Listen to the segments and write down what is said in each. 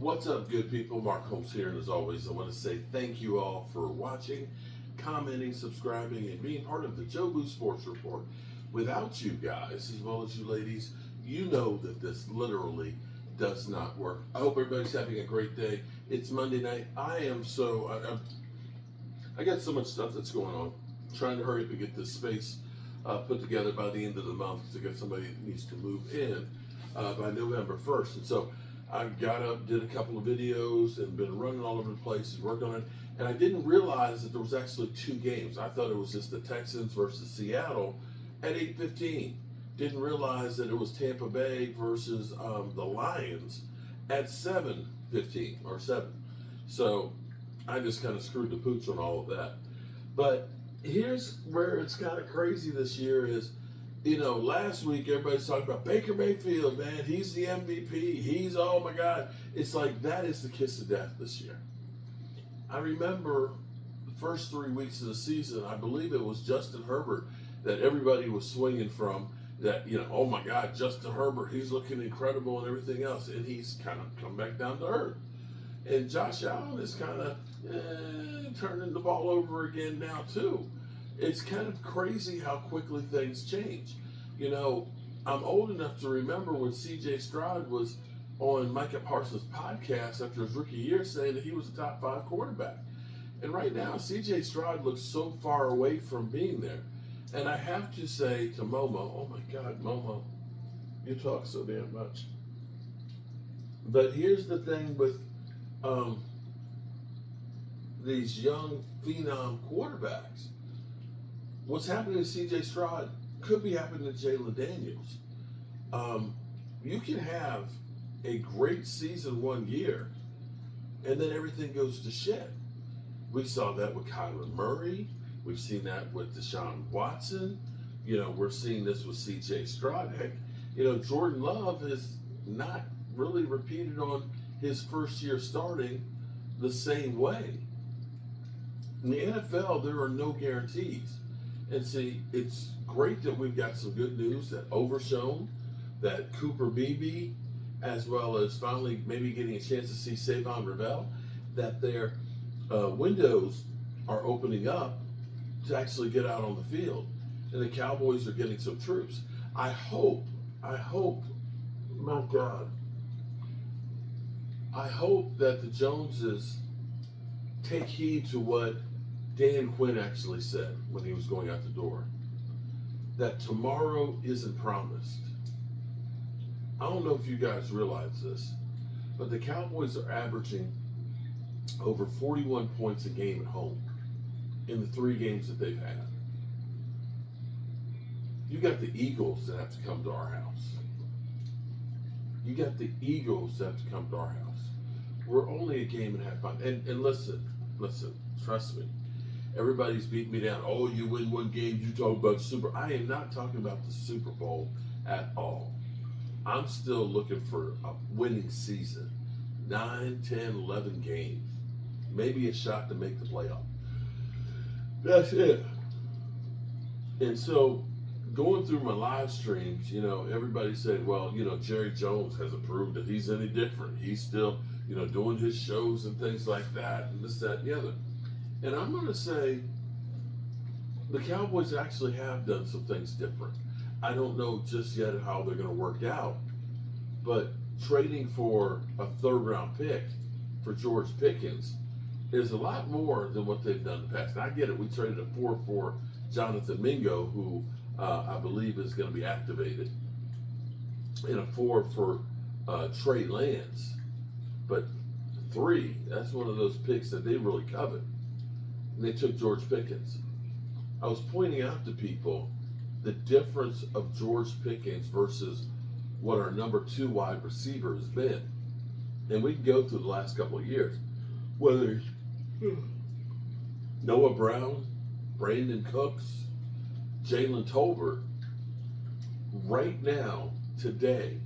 What's up, good people? Mark Holmes here, and as always, I want to say thank you all for watching, commenting, subscribing, and being part of the Joe Boo Sports Report. Without you guys, as well as you ladies, you know that this literally does not work. I hope everybody's having a great day. It's Monday night. I got so much stuff that's going on. I'm trying to hurry up and get this space put together by the end of the month because I got somebody that needs to move in by November 1st, and so I got up, did a couple of videos, and been running all over the place and working on it. And I didn't realize that there was actually two games. I thought it was just the Texans versus Seattle at 8:15. Didn't realize that it was Tampa Bay versus the Lions at 7:15 or 7. So I just kind of screwed the pooch on all of that. But here's where it's kind of crazy this year is, last week everybody's talking about Baker Mayfield, man. He's the MVP. He's, oh my God. It's like that is the kiss of death this year. I remember the first 3 weeks of the season, I believe it was Justin Herbert that everybody was swinging from. That, oh my God, Justin Herbert, he's looking incredible and everything else. And he's kind of come back down to earth. And Josh Allen is kind of turning the ball over again now, too. It's kind of crazy how quickly things change. I'm old enough to remember when C.J. Stroud was on Micah Parsons' podcast after his rookie year saying that he was a top 5 quarterback. And right now, C.J. Stroud looks so far away from being there. And I have to say to Momo, oh my God, Momo, you talk so damn much. But here's the thing with these young phenom quarterbacks. What's happening to C.J. Stroud could be happening to Jalen Daniels. You can have a great season one year, and then everything goes to shit. We saw that with Kyler Murray. We've seen that with Deshaun Watson. We're seeing this with C.J. Stroud. Heck, Jordan Love has not really repeated on his first year starting the same way. In the NFL, there are no guarantees. And see, it's great that we've got some good news that Overshown, that Cooper Beebe, as well as finally maybe getting a chance to see Savon Ravel, that their windows are opening up to actually get out on the field. And the Cowboys are getting some troops. I hope, my God, I hope that the Joneses take heed to what Dan Quinn actually said when he was going out the door, that tomorrow isn't promised. I don't know if you guys realize this, but the Cowboys are averaging over 41 points a game at home in the 3 games that they've had. You got the Eagles that have to come to our house. You got the Eagles that have to come to our house. We're only a game and a half behind. And listen, trust me. Everybody's beating me down. Oh, you win one game, you talk about Super. I am not talking about the Super Bowl at all. I'm still looking for a winning season. 9, 10, 11 games. Maybe a shot to make the playoff. That's it. And so, going through my live streams, everybody said, well, Jerry Jones hasn't proved that he's any different. He's still, doing his shows and things like that, and this, that, and the other. And I'm going to say the Cowboys actually have done some things different. I don't know just yet how they're going to work out, but trading for a 3rd-round pick for George Pickens is a lot more than what they've done in the past. And I get it. We traded a 4 for Jonathan Mingo, who I believe is going to be activated, and a 4 for Trey Lance. But 3, that's one of those picks that they really covet. And they took George Pickens. I was pointing out to people the difference of George Pickens versus what our number 2 wide receiver has been. And we can go through the last couple of years. Whether it's Noah Brown, Brandon Cooks, Jalen Tolbert, right now, today,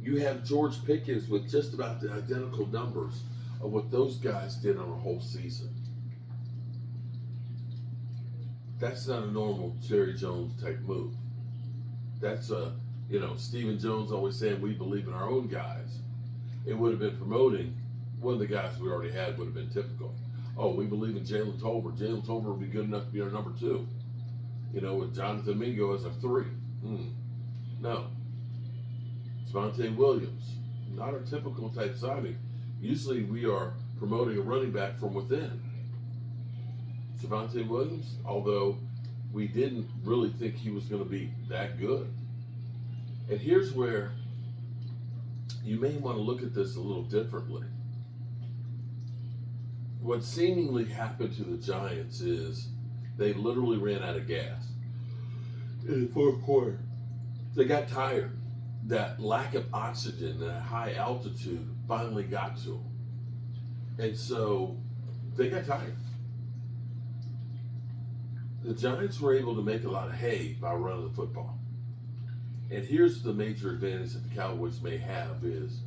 you have George Pickens with just about the identical numbers of what those guys did on a whole season. That's not a normal Jerry Jones type move. That's Stephen Jones always saying we believe in our own guys. it would have been promoting one of the guys we already had. Would have been typical. Oh, we believe in Jalen Tolbert. Jalen Tolbert would be good enough to be our number 2. With Jonathan Mingo as our 3. No. Javonte Williams, not our typical type signing. Usually we are promoting a running back from within. Javonte Williams, although we didn't really think he was going to be that good. And here's where you may want to look at this a little differently. What seemingly happened to the Giants is they literally ran out of gas in the fourth quarter. They got tired. That lack of oxygen at high altitude finally got to them. And so they got tired. The Giants were able to make a lot of hay by running the football. And here's the major advantage that the Cowboys may have is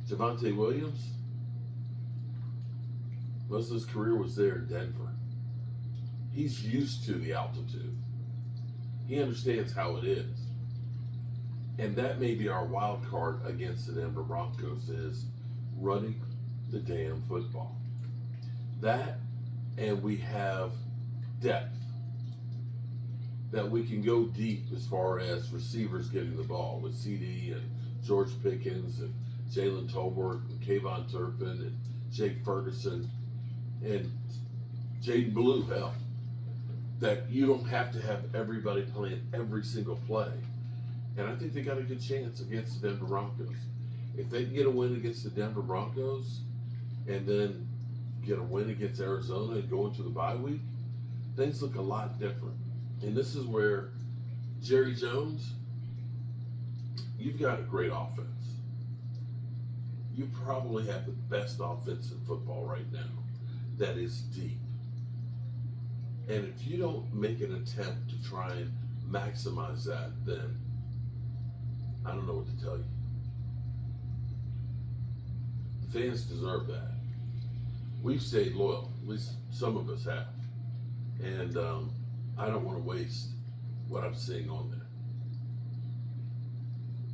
Javonte Williams, most of his career was there in Denver. He's used to the altitude. He understands how it is. And that may be our wild card against the Denver Broncos is running the damn football. That, and we have depth. That we can go deep as far as receivers getting the ball with CD and George Pickens and Jalen Tolbert and Kayvon Turpin and Jake Ferguson and Jaden Blue, hell. That you don't have to have everybody playing every single play. And I think they got a good chance against the Denver Broncos. If they can get a win against the Denver Broncos and then get a win against Arizona and go into the bye week, things look a lot different. And this is where Jerry Jones, you've got a great offense. You probably have the best offense in football right now that is deep. And if you don't make an attempt to try and maximize that, then I don't know what to tell you. The fans deserve that. We've stayed loyal, at least some of us have. And I don't want to waste what I'm seeing on there.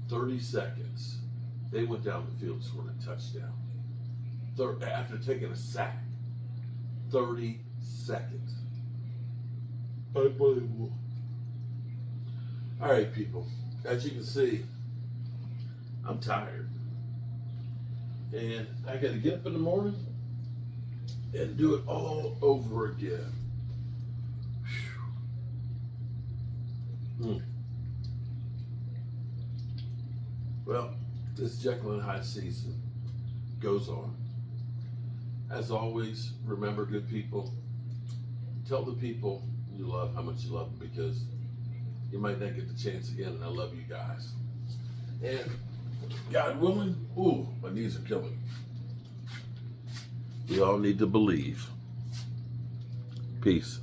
30 seconds. They went down the field and scored a touchdown. After taking a sack. 30 seconds. Unbelievable. All right, people. As you can see, I'm tired. And I got to get up in the morning and do it all over again. Well, this Jekyll and Hyde season goes on. As always, remember, good people, tell the people you love how much you love them, because you might not get the chance again, and I love you guys. And God willing, my knees are killing me. We all need to believe. Peace.